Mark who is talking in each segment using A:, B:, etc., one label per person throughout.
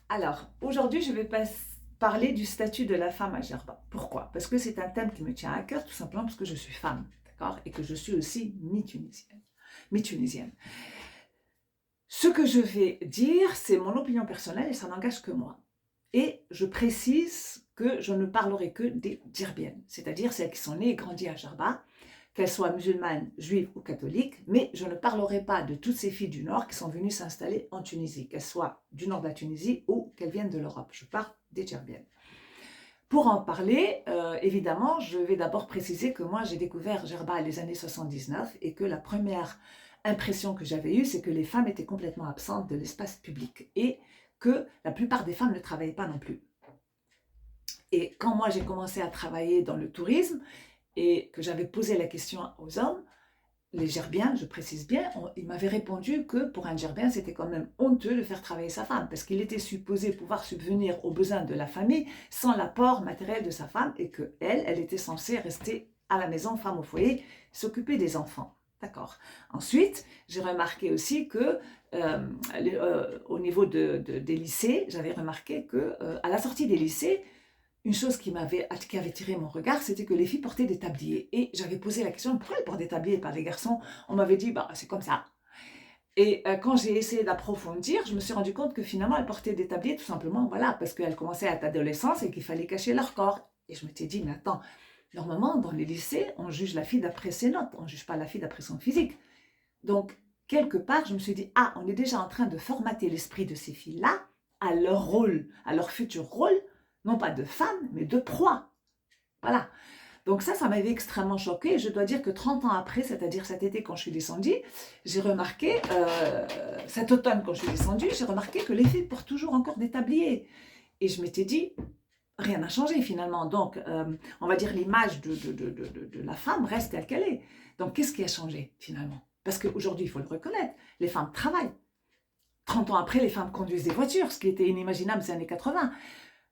A: Alors, aujourd'hui, je vais parler du statut de la femme à Gerba. Pourquoi? Parce que c'est un thème qui me tient à cœur, tout simplement parce que je suis femme, d'accord? Et que je suis aussi mi-tunisienne. Mi-tunisienne. Ce que je vais dire, c'est mon opinion personnelle et ça n'engage que moi. Et je précise que je ne parlerai que des Djerbiennes, c'est-à-dire celles qui sont nées et grandies à Gerba, qu'elles soient musulmanes, juives ou catholiques, mais je ne parlerai pas de toutes ces filles du Nord qui sont venues s'installer en Tunisie, qu'elles soient du nord de la Tunisie ou qu'elles viennent de l'Europe. Je parle des Djerbiennes. Pour en parler, évidemment, je vais d'abord préciser que moi, j'ai découvert Gerba les années 79 et que la première impression que j'avais eue, c'est que les femmes étaient complètement absentes de l'espace public et que la plupart des femmes ne travaillaient pas non plus. Et quand moi, j'ai commencé à travailler dans le tourisme et que j'avais posé la question aux hommes, les Gerbiens, je précise bien, ils m'avaient répondu que pour un Gerbien, c'était quand même honteux de faire travailler sa femme, parce qu'il était supposé pouvoir subvenir aux besoins de la famille sans l'apport matériel de sa femme, et que elle était censée rester à la maison, femme au foyer, s'occuper des enfants. D'accord. Ensuite, j'ai remarqué aussi que au niveau des lycées, j'avais remarqué que à la sortie des lycées, une chose qui avait tiré mon regard, c'était que les filles portaient des tabliers. Et j'avais posé la question, pourquoi elles portent des tabliers et pas les garçons? On m'avait dit, bah, c'est comme ça. Et quand j'ai essayé d'approfondir, je me suis rendu compte que finalement, elles portaient des tabliers tout simplement, voilà, parce qu'elles commençaient à être adolescentes et qu'il fallait cacher leur corps. Et je m'étais dit, mais attends, normalement, dans les lycées, on juge la fille d'après ses notes, on ne juge pas la fille d'après son physique. Donc, quelque part, je me suis dit, ah, on est déjà en train de formater l'esprit de ces filles-là à leur rôle, à leur futur rôle, non pas de femme, mais de proie. Voilà. Donc ça m'avait extrêmement choquée. Je dois dire que 30 ans après, c'est-à-dire cet été quand je suis descendue, j'ai remarqué, cet automne quand je suis descendue, j'ai remarqué que les filles portent toujours encore des tabliers. Et je m'étais dit, rien n'a changé finalement. Donc, on va dire l'image de la femme reste telle qu'elle est. Donc, qu'est-ce qui a changé finalement? Parce qu'aujourd'hui, il faut le reconnaître, les femmes travaillent. 30 ans après, les femmes conduisent des voitures, ce qui était inimaginable ces années 80.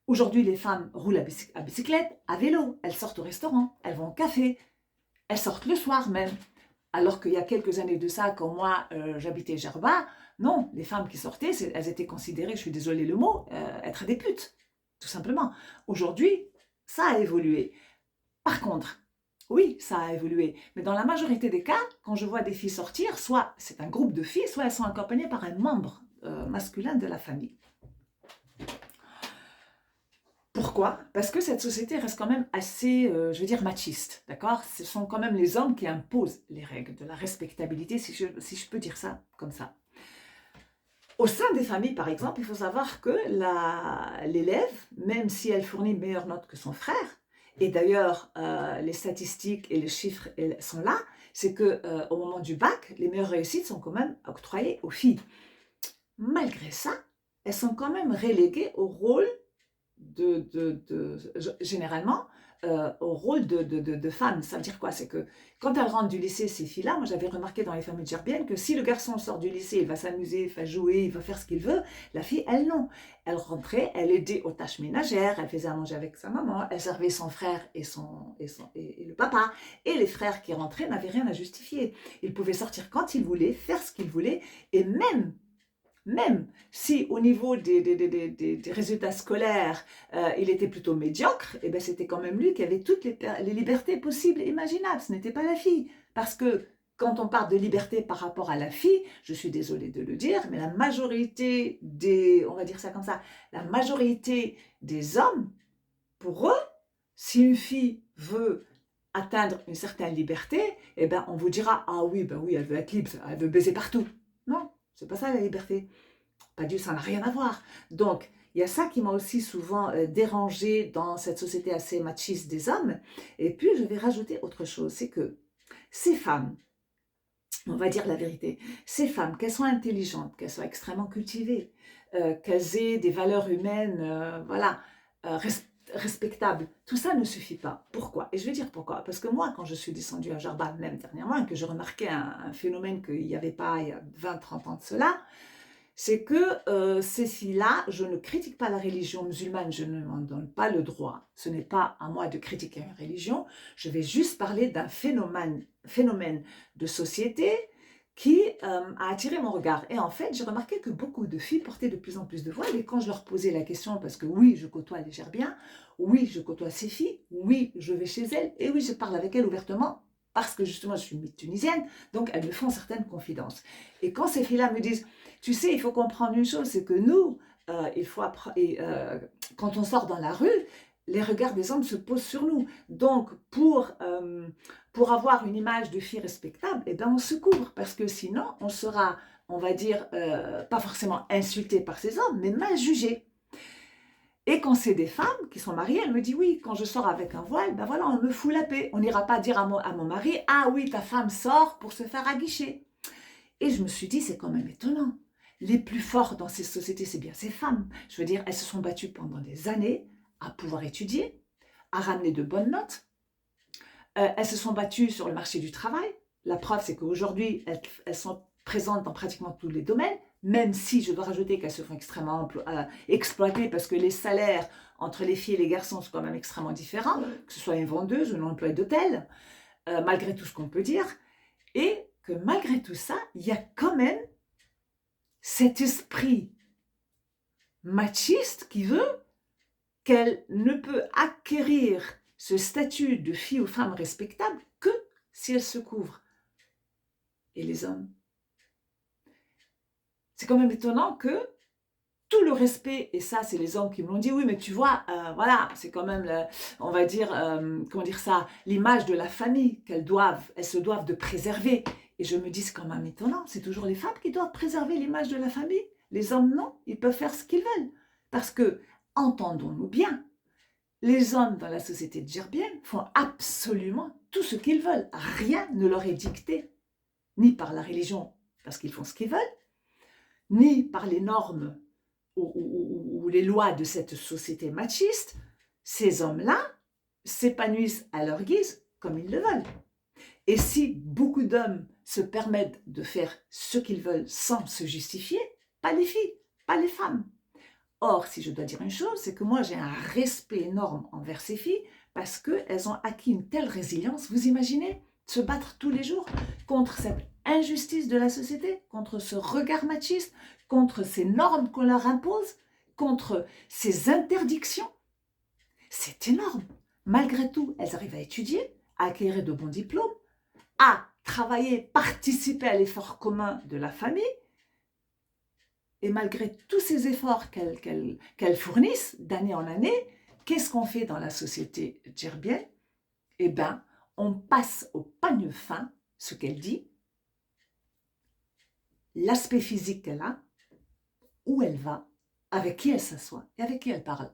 A: Aujourd'hui, les femmes roulent à bicyclette, à vélo, elles sortent au restaurant, elles vont au café, elles sortent le soir même. Alors qu'il y a quelques années de ça, quand moi j'habitais Gerba, non, les femmes qui sortaient, elles étaient considérées, je suis désolée le mot, être des putes, tout simplement. Aujourd'hui, ça a évolué. Par contre, oui, ça a évolué, mais dans la majorité des cas, quand je vois des filles sortir, soit c'est un groupe de filles, soit elles sont accompagnées par un membre masculin de la famille. Pourquoi? Parce que cette société reste quand même assez, je veux dire, machiste, d'accord? Ce sont quand même les hommes qui imposent les règles de la respectabilité, si je peux dire ça comme ça. Au sein des familles, par exemple, il faut savoir que l'élève, même si elle fournit une meilleure note que son frère, et d'ailleurs, les statistiques et les chiffres sont là, c'est que au moment du bac, les meilleures réussites sont quand même octroyées aux filles. Malgré ça, elles sont quand même reléguées au rôle généralement au rôle de femme. Ça veut dire quoi? C'est que quand elles rentrent du lycée, ces filles-là, moi j'avais remarqué dans les familles gerbiennes que si le garçon sort du lycée, il va s'amuser, il va jouer, il va faire ce qu'il veut, la fille, elle non. Elle rentrait, elle aidait aux tâches ménagères, elle faisait à manger avec sa maman, elle servait son frère et le papa. Et les frères qui rentraient n'avaient rien à justifier. Ils pouvaient sortir quand ils voulaient, faire ce qu'ils voulaient, et même si au niveau des résultats scolaires, il était plutôt médiocre, eh ben, c'était quand même lui qui avait toutes les libertés possibles et imaginables. Ce n'était pas la fille. Parce que quand on parle de liberté par rapport à la fille, je suis désolée de le dire, mais la majorité on va dire ça comme ça, la majorité des hommes, pour eux, si une fille veut atteindre une certaine liberté, eh ben, on vous dira, ah oui, ben oui, elle veut être libre, elle veut baiser partout. Non, c'est pas ça la liberté. Pas du, ça n'a rien à voir. Donc, il y a ça qui m'a aussi souvent dérangée dans cette société assez machiste des hommes. Et puis, je vais rajouter autre chose, c'est que ces femmes, on va dire la vérité, ces femmes, qu'elles soient intelligentes, qu'elles soient extrêmement cultivées, qu'elles aient des valeurs humaines, voilà, respectables, tout ça ne suffit pas. Pourquoi? Et je vais dire pourquoi. Parce que moi, quand je suis descendue à Jarba, même dernièrement, et que je remarquais un phénomène qu'il n'y avait pas il y a 20-30 ans de cela, c'est que ces filles-là, je ne critique pas la religion musulmane, je ne m'en donne pas le droit. Ce n'est pas à moi de critiquer une religion, je vais juste parler d'un phénomène de société qui a attiré mon regard. Et en fait, j'ai remarqué que beaucoup de filles portaient de plus en plus de voiles. Et quand je leur posais la question, parce que oui, je côtoie les Gerbiens, oui, je côtoie ces filles, oui, je vais chez elles, et oui, je parle avec elles ouvertement, parce que justement, je suis une tunisienne, donc elles me font certaines confidences. Et quand ces filles-là me disent, tu sais, il faut comprendre une chose, c'est que nous, quand on sort dans la rue, les regards des hommes se posent sur nous. Donc, pour avoir une image de fille respectable, eh ben on se couvre, parce que sinon, on sera, on va dire, pas forcément insulté par ces hommes, mais mal jugé. Et quand c'est des femmes qui sont mariées, elles me disent, oui, quand je sors avec un voile, ben voilà, on me fout la paix. On n'ira pas dire à mon mari, ah oui, ta femme sort pour se faire aguicher. Et je me suis dit, c'est quand même étonnant. Les plus forts dans ces sociétés, c'est bien ces femmes. Je veux dire, elles se sont battues pendant des années à pouvoir étudier, à ramener de bonnes notes. Elles se sont battues sur le marché du travail. La preuve, c'est qu'aujourd'hui, elles sont présentes dans pratiquement tous les domaines, même si je dois rajouter qu'elles se font extrêmement exploiter parce que les salaires entre les filles et les garçons sont quand même extrêmement différents, que ce soit une vendeuse ou une employée d'hôtel, malgré tout ce qu'on peut dire. Et que malgré tout ça, il y a quand même cet esprit machiste qui veut qu'elle ne peut acquérir ce statut de fille ou femme respectable que si elle se couvre. Et les hommes, c'est quand même étonnant que tout le respect, et ça c'est les hommes qui me l'ont dit, oui mais tu vois, voilà, c'est quand même, on va dire, comment dire ça, l'image de la famille elles se doivent de préserver. Et je me dis, c'est quand même étonnant, c'est toujours les femmes qui doivent préserver l'image de la famille. Les hommes non, ils peuvent faire ce qu'ils veulent. Parce que, entendons-nous bien, les hommes dans la société djerbienne font absolument tout ce qu'ils veulent. Rien ne leur est dicté, ni par la religion, parce qu'ils font ce qu'ils veulent, ni par les normes ou les lois de cette société machiste. Ces hommes-là s'épanouissent à leur guise comme ils le veulent. Et si beaucoup d'hommes se permettent de faire ce qu'ils veulent sans se justifier, pas les filles, pas les femmes. Or, si je dois dire une chose, c'est que moi j'ai un respect énorme envers ces filles parce qu'elles ont acquis une telle résilience. Vous imaginez se battre tous les jours contre cette injustice de la société, contre ce regard machiste, contre ces normes qu'on leur impose, contre ces interdictions. C'est énorme. Malgré tout, elles arrivent à étudier, à acquérir de bons diplômes, à travailler, participer à l'effort commun de la famille. Et malgré tous ces efforts qu'elles fournissent d'année en année, qu'est-ce qu'on fait dans la société djerbienne? Eh bien, on passe au pagne fin ce qu'elle dit, l'aspect physique qu'elle a, où elle va, avec qui elle s'assoit et avec qui elle parle.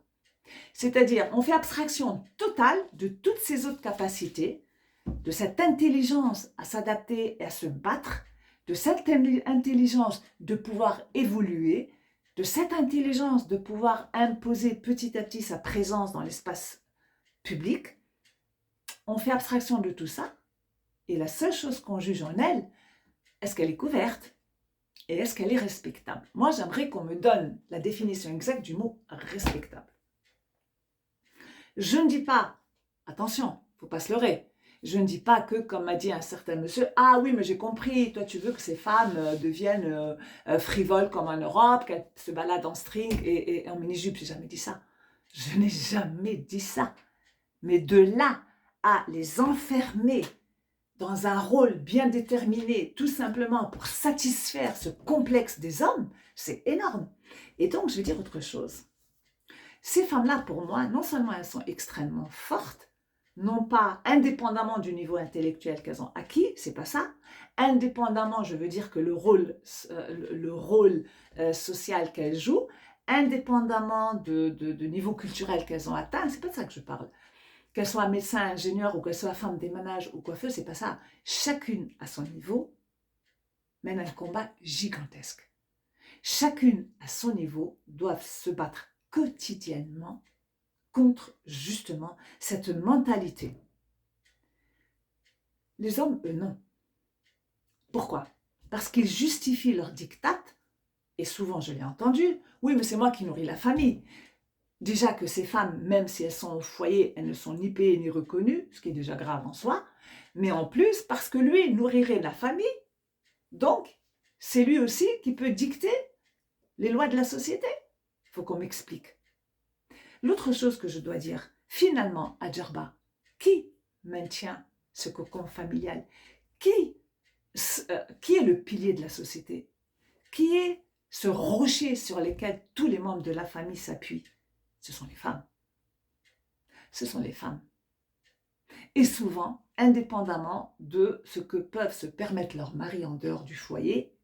A: C'est-à-dire, on fait abstraction totale de toutes ces autres capacités, de cette intelligence à s'adapter et à se battre, de cette intelligence de pouvoir évoluer, de cette intelligence de pouvoir imposer petit à petit sa présence dans l'espace public. On fait abstraction de tout ça et la seule chose qu'on juge en elle, est-ce qu'elle est couverte et est-ce qu'elle est respectable? Moi, j'aimerais qu'on me donne la définition exacte du mot respectable. Je ne dis pas, attention, il ne faut pas se leurrer, je ne dis pas que, comme m'a dit un certain monsieur, ah oui, mais j'ai compris, toi tu veux que ces femmes deviennent frivoles comme en Europe, qu'elles se baladent en string et en mini-jupe. J'ai jamais dit ça. Je n'ai jamais dit ça. Mais de là à les enfermer dans un rôle bien déterminé, tout simplement pour satisfaire ce complexe des hommes, c'est énorme. Et donc, je vais dire autre chose. Ces femmes-là, pour moi, non seulement elles sont extrêmement fortes, non pas indépendamment du niveau intellectuel qu'elles ont acquis, c'est pas ça. Indépendamment, je veux dire que le rôle social qu'elles jouent, indépendamment de niveau culturel qu'elles ont atteint, c'est pas de ça que je parle. Qu'elles soient médecins, ingénieurs ou qu'elles soient femmes des ménages ou coiffeuses, c'est pas ça. Chacune à son niveau mène un combat gigantesque. Chacune à son niveau doit se battre quotidiennement contre justement cette mentalité. Les hommes, eux, non. Pourquoi? Parce qu'ils justifient leur diktat, et souvent je l'ai entendu, oui mais c'est moi qui nourris la famille. Déjà que ces femmes, même si elles sont au foyer, elles ne sont ni payées ni reconnues, ce qui est déjà grave en soi, mais en plus parce que lui nourrirait la famille, Donc, c'est lui aussi qui peut dicter les lois de la société. Il faut qu'on m'explique. L'autre chose que je dois dire, finalement, à Djerba, qui maintient ce cocon familial? Qui, qui est le pilier de la société? Qui est ce rocher sur lequel tous les membres de la famille s'appuient? Ce sont les femmes. Ce sont les femmes. Et souvent, indépendamment de ce que peuvent se permettre leurs maris en dehors du foyer,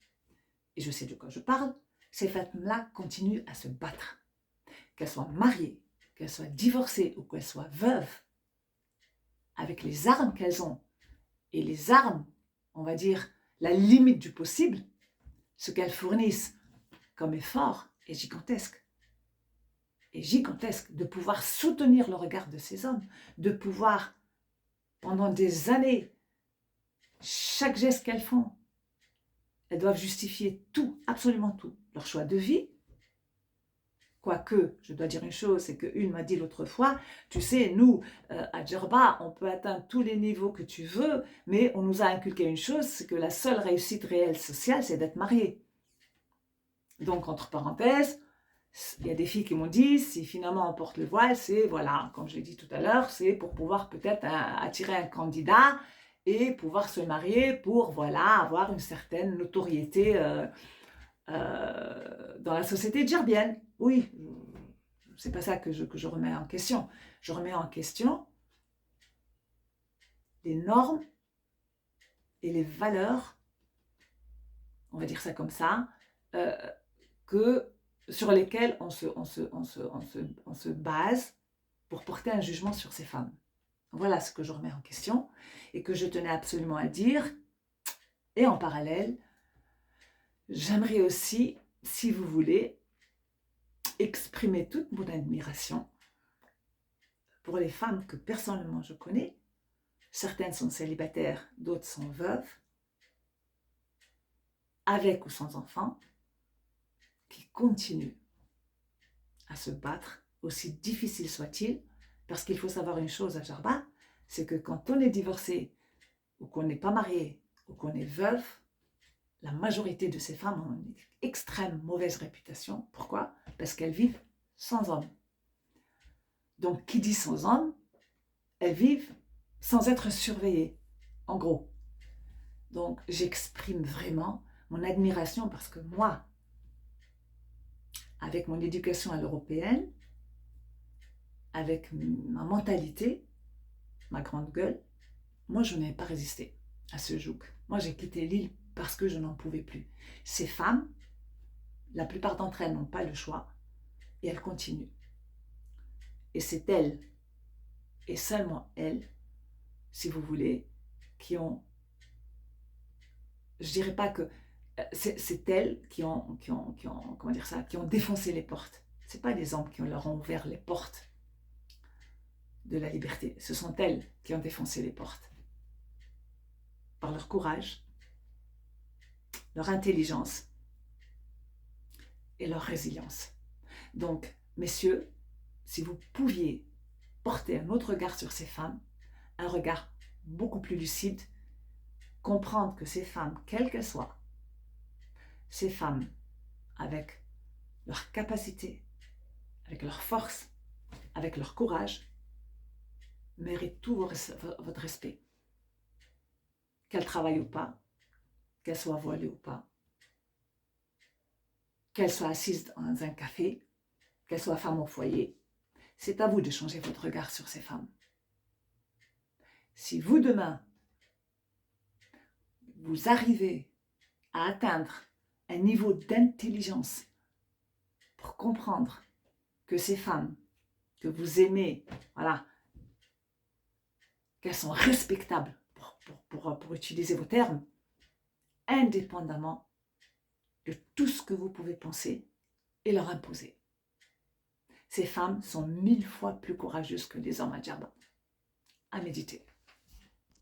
A: et je sais de quoi je parle, ces femmes-là continuent à se battre. Qu'elles soient mariées, qu'elles soient divorcées ou qu'elles soient veuves, avec les armes qu'elles ont, et les armes, on va dire, la limite du possible, ce qu'elles fournissent comme effort est gigantesque. Est gigantesque de pouvoir soutenir le regard de ces hommes, de pouvoir, pendant des années, chaque geste qu'elles font, elles doivent justifier tout, absolument tout, leur choix de vie. Quoique, je dois dire une chose, c'est qu'une m'a dit l'autre fois, tu sais, nous, à Djerba, on peut atteindre tous les niveaux que tu veux, mais on nous a inculqué une chose, c'est que la seule réussite réelle sociale, c'est d'être marié. Donc, entre parenthèses, il y a des filles qui m'ont dit, si finalement on porte le voile, c'est, voilà, comme je l'ai dit tout à l'heure, c'est pour pouvoir peut-être attirer un candidat et pouvoir se marier pour, voilà, avoir une certaine notoriété dans la société djerbienne. Oui, c'est pas ça que je remets en question. Je remets en question les normes et les valeurs, on va dire ça comme ça, sur lesquelles on se base pour porter un jugement sur ces femmes. Voilà ce que je remets en question et que je tenais absolument à dire. Et en parallèle, j'aimerais aussi, si vous voulez, exprimer toute mon admiration pour les femmes que personnellement je connais. Certaines sont célibataires, d'autres sont veuves, avec ou sans enfants, qui continuent à se battre, aussi difficile soit-il, parce qu'il faut savoir une chose à Djerba, c'est que quand on est divorcé, ou qu'on n'est pas marié, ou qu'on est veuve, la majorité de ces femmes ont une extrême mauvaise réputation. Pourquoi? Parce qu'elles vivent sans homme. Donc, qui dit sans homme, elles vivent sans être surveillées, en gros. Donc, j'exprime vraiment mon admiration parce que moi, avec mon éducation à l'européenne, avec ma mentalité, ma grande gueule, moi, je n'ai pas résisté à ce joug. Moi, j'ai quitté l'île parce que je n'en pouvais plus. Ces femmes, la plupart d'entre elles n'ont pas le choix et elles continuent. Et c'est elles, et seulement elles, si vous voulez, qui ont, je dirais pas que, c'est elles comment dire ça, qui ont défoncé les portes. Ce n'est pas les hommes qui leur ont ouvert les portes de la liberté. Ce sont elles qui ont défoncé les portes. Par leur courage, leur intelligence et leur résilience. Donc, messieurs, si vous pouviez porter un autre regard sur ces femmes, un regard beaucoup plus lucide, comprendre que ces femmes, quelles qu'elles soient, ces femmes avec leur capacité, avec leur force, avec leur courage, méritent tout votre respect. Qu'elles travaillent ou pas, qu'elles soient voilées ou pas, qu'elles soient assises dans un café, qu'elles soient femmes au foyer, c'est à vous de changer votre regard sur ces femmes. Si vous, demain, vous arrivez à atteindre un niveau d'intelligence pour comprendre que ces femmes que vous aimez, voilà, qu'elles sont respectables, pour utiliser vos termes, indépendamment de tout ce que vous pouvez penser et leur imposer. Ces femmes sont 1000 fois plus courageuses que les hommes à Djerba. À méditer.